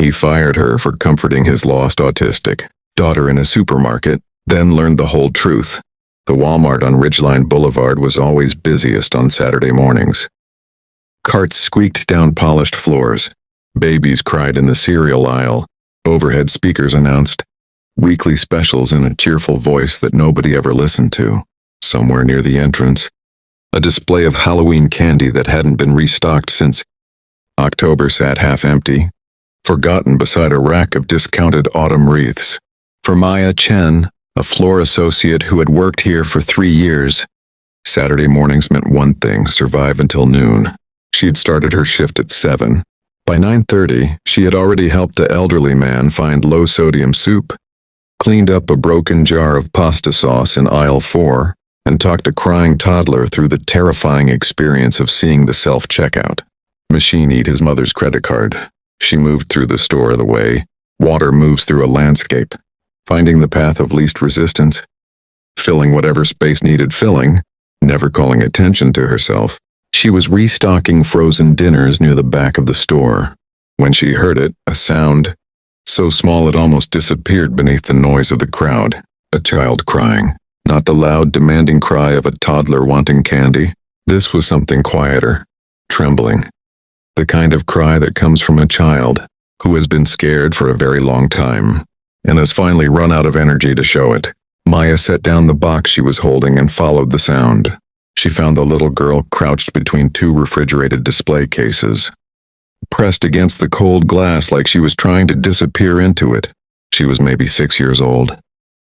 He fired her for comforting his lost autistic daughter in a supermarket, then learned the whole truth. The Walmart on Ridgeline Boulevard was always busiest on Saturday mornings. Carts squeaked down polished floors. Babies cried in the cereal aisle. Overhead speakers announced weekly specials in a cheerful voice that nobody ever listened to. Somewhere near the entrance, a display of Halloween candy that hadn't been restocked since October sat half empty, forgotten beside a rack of discounted autumn wreaths. For Maya Chen, a floor associate who had worked here for 3 years, Saturday mornings meant one thing: survive until noon. She'd started her shift at 7. By 9:30, she had already helped an elderly man find low-sodium soup, cleaned up a broken jar of pasta sauce in aisle 4, and talked a crying toddler through the terrifying experience of seeing the self-checkout machine eat his mother's credit card. She moved through the store the way water moves through a landscape, finding the path of least resistance, filling whatever space needed filling, never calling attention to herself. She was restocking frozen dinners near the back of the store when she heard it, a sound so small it almost disappeared beneath the noise of the crowd. A child crying, not the loud, demanding cry of a toddler wanting candy. This was something quieter, trembling, the kind of cry that comes from a child who has been scared for a very long time and has finally run out of energy to show it. Maya set down the box she was holding and followed the sound. She found the little girl crouched between 2 refrigerated display cases, pressed against the cold glass like she was trying to disappear into it. She was maybe 6 years old,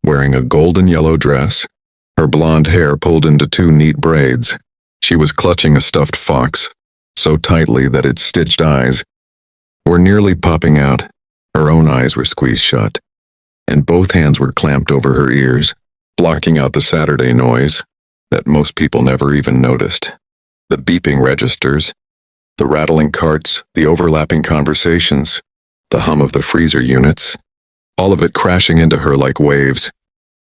wearing a golden yellow dress, her blonde hair pulled into 2 neat braids. She was clutching a stuffed fox, so tightly that its stitched eyes were nearly popping out. Her own eyes were squeezed shut, and both hands were clamped over her ears, blocking out the Saturday noise that most people never even noticed. The beeping registers, the rattling carts, the overlapping conversations, the hum of the freezer units, all of it crashing into her like waves.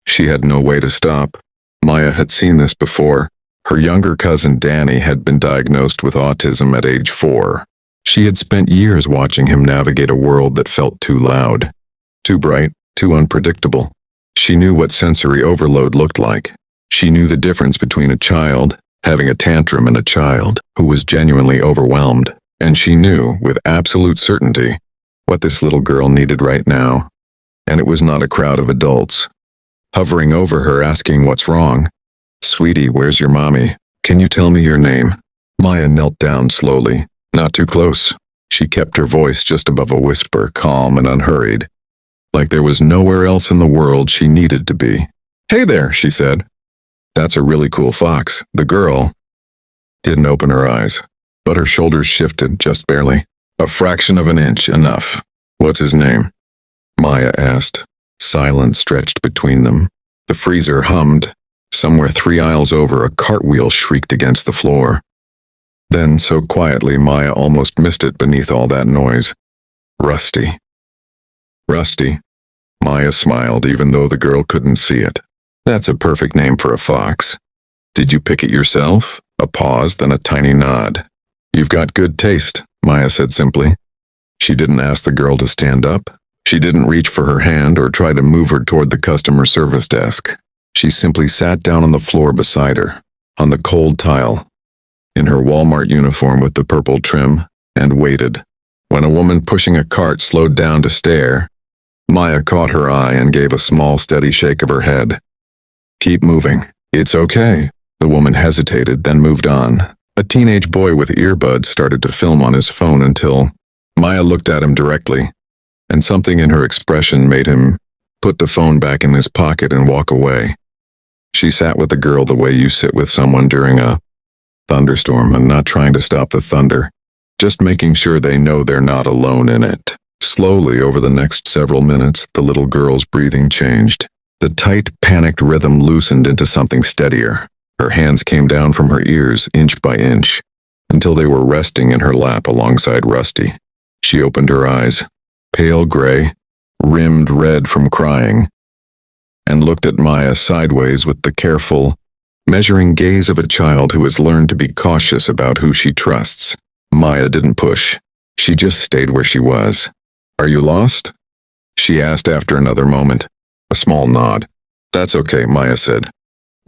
She had no way to stop. Maya had seen this before. Her younger cousin Danny had been diagnosed with autism at age 4. She had spent years watching him navigate a world that felt too loud, too bright, too unpredictable. She knew what sensory overload looked like. She knew the difference between a child having a tantrum and a child who was genuinely overwhelmed. And she knew, with absolute certainty, what this little girl needed right now. And it was not a crowd of adults hovering over her asking what's wrong. "Sweetie, where's your mommy? Can you tell me your name?" Maya knelt down slowly, not too close. She kept her voice just above a whisper, calm and unhurried, like there was nowhere else in the world she needed to be. "Hey there," she said. "That's a really cool fox." The girl didn't open her eyes, but her shoulders shifted just barely. A fraction of an inch, enough. "What's his name?" Maya asked. Silence stretched between them. The freezer hummed. Somewhere 3 aisles over, a cartwheel shrieked against the floor. Then, so quietly, Maya almost missed it beneath all that noise. "Rusty." "Rusty?" Maya smiled, even though the girl couldn't see it. "That's a perfect name for a fox. Did you pick it yourself?" A pause, then a tiny nod. "You've got good taste," Maya said simply. She didn't ask the girl to stand up. She didn't reach for her hand or try to move her toward the customer service desk. She simply sat down on the floor beside her, on the cold tile, in her Walmart uniform with the purple trim, and waited. When a woman pushing a cart slowed down to stare, Maya caught her eye and gave a small, steady shake of her head. "Keep moving. It's okay." The woman hesitated, then moved on. A teenage boy with earbuds started to film on his phone until Maya looked at him directly, and something in her expression made him put the phone back in his pocket and walk away. She sat with the girl the way you sit with someone during a thunderstorm, and not trying to stop the thunder, just making sure they know they're not alone in it. Slowly, over the next several minutes, the little girl's breathing changed. The tight, panicked rhythm loosened into something steadier. Her hands came down from her ears, inch by inch, until they were resting in her lap alongside Rusty. She opened her eyes, pale gray, rimmed red from crying, and looked at Maya sideways with the careful, measuring gaze of a child who has learned to be cautious about who she trusts. Maya didn't push. She just stayed where she was. Are you lost? She asked after another moment. A small nod. That's okay, Maya said.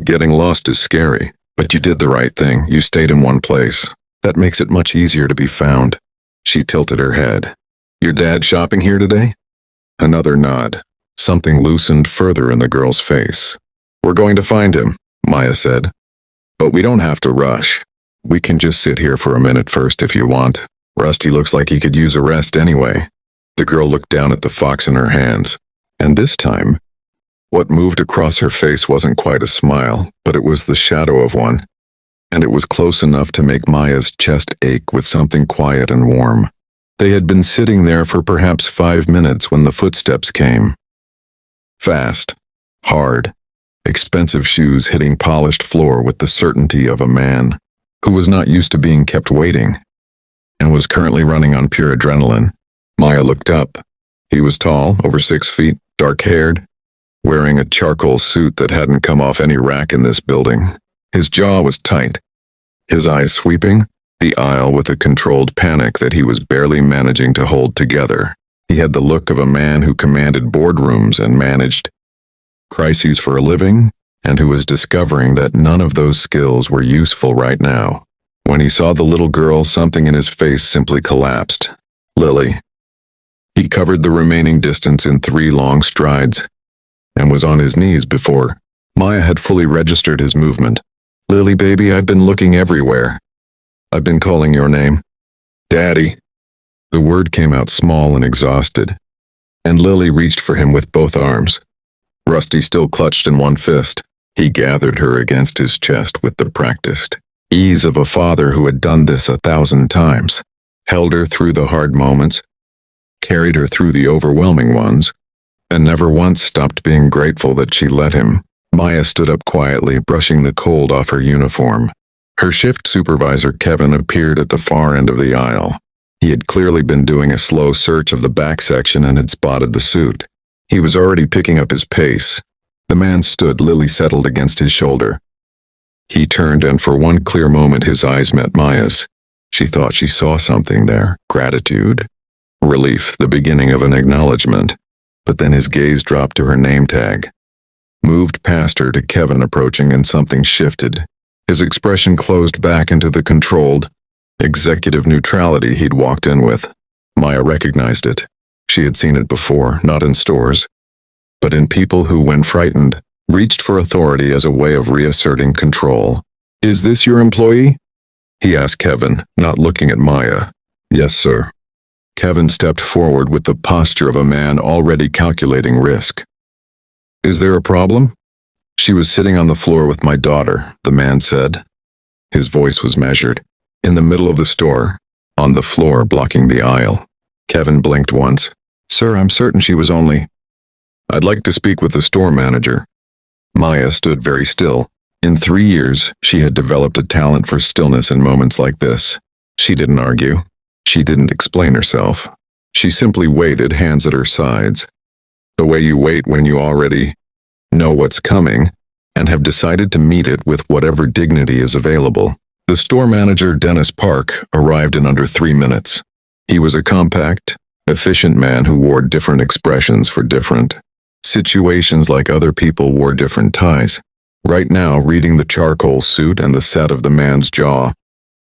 Getting lost is scary, but you did the right thing. You stayed in one place. That makes it much easier to be found. She tilted her head. Your dad shopping here today? Another nod. Something loosened further in the girl's face. We're going to find him, Maya said. But we don't have to rush. We can just sit here for a minute first if you want. Rusty looks like he could use a rest anyway. The girl looked down at the fox in her hands. And this time, what moved across her face wasn't quite a smile, but it was the shadow of one. And it was close enough to make Maya's chest ache with something quiet and warm. They had been sitting there for perhaps 5 minutes when the footsteps came. Fast, hard, expensive shoes hitting polished floor with the certainty of a man who was not used to being kept waiting and was currently running on pure adrenaline. Maya looked up. He was tall, over 6 feet, dark-haired, wearing a charcoal suit that hadn't come off any rack in this building. His jaw was tight, his eyes sweeping the aisle with a controlled panic that he was barely managing to hold together. He had the look of a man who commanded boardrooms and managed crises for a living, and who was discovering that none of those skills were useful right now. When he saw the little girl, something in his face simply collapsed. Lily. He covered the remaining distance in 3 long strides, and was on his knees before Maya had fully registered his movement. Lily, baby, I've been looking everywhere. I've been calling your name. Daddy. The word came out small and exhausted, and Lily reached for him with both arms. Rusty still clutched in one fist. He gathered her against his chest with the practiced ease of a father who had done this 1,000 times, held her through the hard moments, carried her through the overwhelming ones, and never once stopped being grateful that she let him. Maya stood up quietly, brushing the cold off her uniform. Her shift supervisor, Kevin, appeared at the far end of the aisle. He had clearly been doing a slow search of the back section and had spotted the suit. He was already picking up his pace. The man stood, Lily settled against his shoulder. He turned, and for one clear moment his eyes met Maya's. She thought she saw something there. Gratitude. Relief, the beginning of an acknowledgement. But then his gaze dropped to her name tag. Moved past her to Kevin approaching, and something shifted. His expression closed back into the controlled, executive neutrality he'd walked in with. Maya recognized it. She had seen it before, not in stores, but in people who, when frightened, reached for authority as a way of reasserting control. Is this your employee? He asked Kevin, not looking at Maya. Yes, sir. Kevin stepped forward with the posture of a man already calculating risk. Is there a problem? She was sitting on the floor with my daughter, the man said. His voice was measured. In the middle of the store, on the floor blocking the aisle. Kevin blinked once. Sir, I'm certain she was only... I'd like to speak with the store manager. Maya stood very still. In 3 years, she had developed a talent for stillness in moments like this. She didn't argue. She didn't explain herself. She simply waited, hands at her sides. The way you wait when you already know what's coming and have decided to meet it with whatever dignity is available. The store manager, Dennis Park, arrived in under 3 minutes. He was a compact, efficient man who wore different expressions for different situations, like other people wore different ties. Right now, reading the charcoal suit and the set of the man's jaw,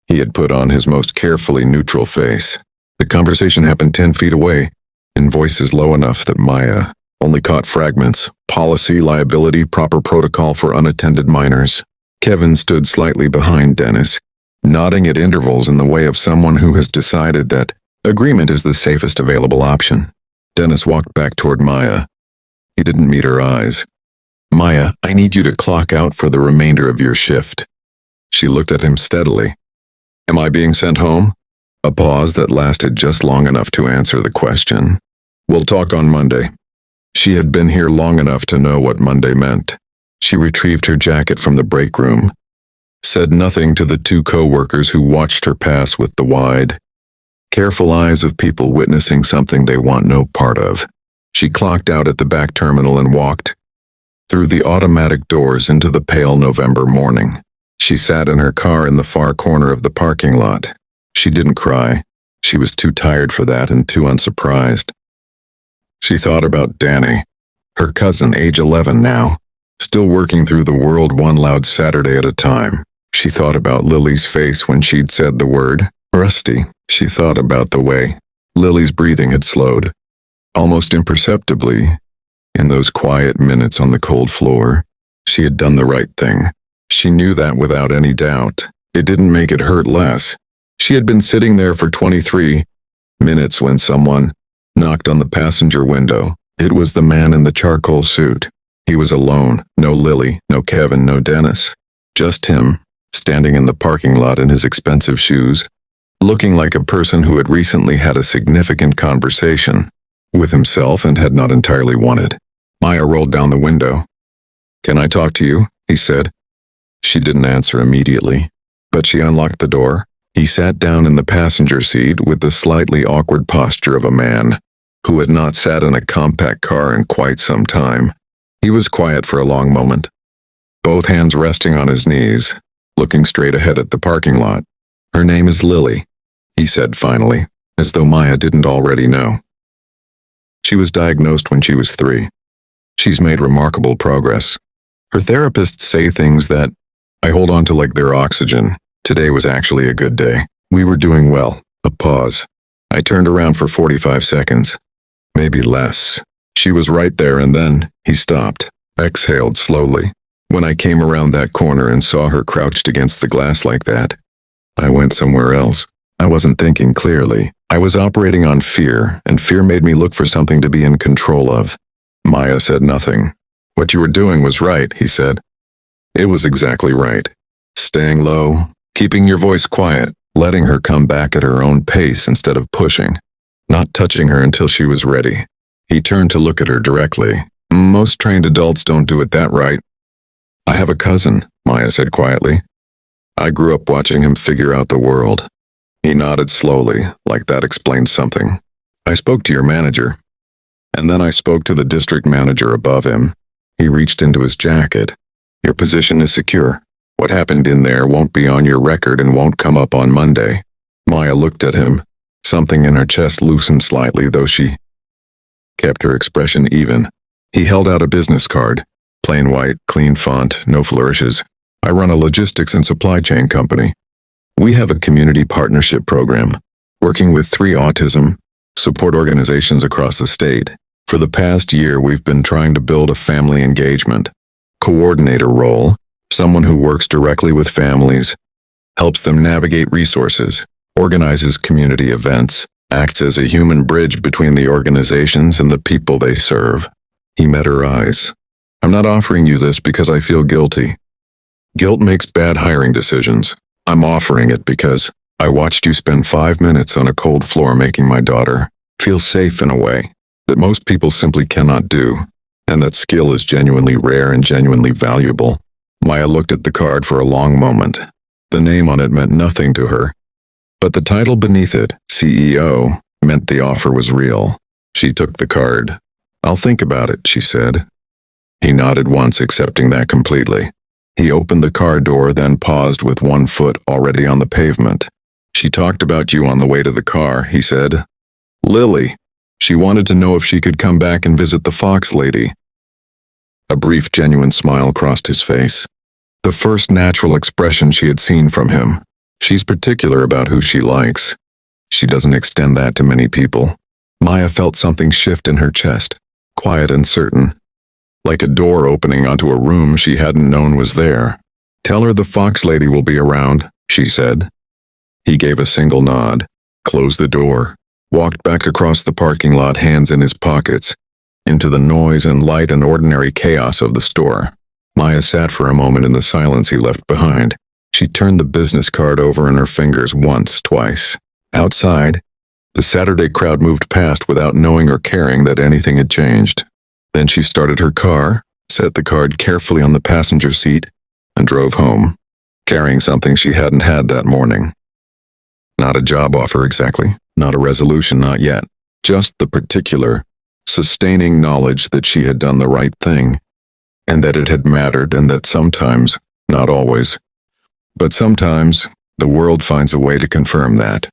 he had put on his most carefully neutral face. The conversation happened 10 feet away, in voices low enough that Maya only caught fragments. Policy, liability, proper protocol for unattended minors. Kevin stood slightly behind Dennis, nodding at intervals in the way of someone who has decided that agreement is the safest available option. Dennis walked back toward Maya. He didn't meet her eyes. Maya, I need you to clock out for the remainder of your shift. She looked at him steadily. Am I being sent home? A pause that lasted just long enough to answer the question. We'll talk on Monday. She had been here long enough to know what Monday meant. She retrieved her jacket from the break room, said nothing to the 2 co-workers who watched her pass with the wide, careful eyes of people witnessing something they want no part of. She clocked out at the back terminal and walked through the automatic doors into the pale November morning. She sat in her car in the far corner of the parking lot. She didn't cry. She was too tired for that and too unsurprised. She thought about Danny, her cousin, age 11 now, still working through the world one loud Saturday at a time. She thought about Lily's face when she'd said the word, rusty. She thought about the way Lily's breathing had slowed, almost imperceptibly, in those quiet minutes on the cold floor. She had done the right thing. She knew that without any doubt. It didn't make it hurt less. She had been sitting there for 23 minutes when someone knocked on the passenger window. It was the man in the charcoal suit. He was alone. No Lily, no Kevin, no Dennis. Just him, standing in the parking lot in his expensive shoes, looking like a person who had recently had a significant conversation with himself and had not entirely wanted. Maya rolled down the window. "Can I talk to you?" he said. She didn't answer immediately, but she unlocked the door. He sat down in the passenger seat with the slightly awkward posture of a man who had not sat in a compact car in quite some time. He was quiet for a long moment, both hands resting on his knees, looking straight ahead at the parking lot. "Her name is Lily," he said finally, as though Maya didn't already know. "She was diagnosed when she was 3. She's made remarkable progress. Her therapists say things that I hold on to like they're oxygen. Today was actually a good day. We were doing well." A pause. I turned around for 45 seconds. Maybe less. She was right there, and then he stopped, exhaled slowly. When I came around that corner and saw her crouched against the glass like that, I went somewhere else. I wasn't thinking clearly. I was operating on fear, and fear made me look for something to be in control of. Maya said nothing. "What you were doing was right," he said. It was exactly right. Staying low, keeping your voice quiet, letting her come back at her own pace instead of pushing, not touching her until she was ready. He turned to look at her directly. "Most trained adults don't do it that right." "I have a cousin," Maya said quietly. "I grew up watching him figure out the world." He nodded slowly, like that explained something. "I spoke to your manager. And then I spoke to the district manager above him." He reached into his jacket. "Your position is secure. What happened in there won't be on your record and won't come up on Monday." Maya looked at him. Something in her chest loosened slightly, though she kept her expression even. He held out a business card. Plain white, clean font, no flourishes. "I run a logistics and supply chain company. We have a community partnership program, working with 3 autism support organizations across the state. For the past year, we've been trying to build a family engagement coordinator role, someone who works directly with families, helps them navigate resources, organizes community events, acts as a human bridge between the organizations and the people they serve." He met her eyes. "I'm not offering you this because I feel guilty. Guilt makes bad hiring decisions. I'm offering it because I watched you spend 5 minutes on a cold floor making my daughter feel safe in a way that most people simply cannot do, and that skill is genuinely rare and genuinely valuable." Maya looked at the card for a long moment. The name on it meant nothing to her, but the title beneath it, CEO, meant the offer was real. She took the card. "I'll think about it," she said. He nodded once, accepting that completely. He opened the car door, then paused with one foot already on the pavement. "She talked about you on the way to the car," he said. "Lily. She wanted to know if she could come back and visit the Fox lady." A brief, genuine smile crossed his face. The first natural expression she had seen from him. She's particular about who she likes. She doesn't extend that to many people. Maya felt something shift in her chest, quiet and certain, like a door opening onto a room she hadn't known was there. "Tell her the Fox lady will be around," she said. He gave a single nod, closed the door, walked back across the parking lot, hands in his pockets, into the noise and light and ordinary chaos of the store. Maya sat for a moment in the silence he left behind. She turned the business card over in her fingers once, twice. Outside, the Saturday crowd moved past without knowing or caring that anything had changed. Then she started her car, set the card carefully on the passenger seat, and drove home, carrying something she hadn't had that morning. Not a job offer exactly, not a resolution, not yet. Just the particular, sustaining knowledge that she had done the right thing, and that it had mattered, and that sometimes, not always, but sometimes, the world finds a way to confirm that.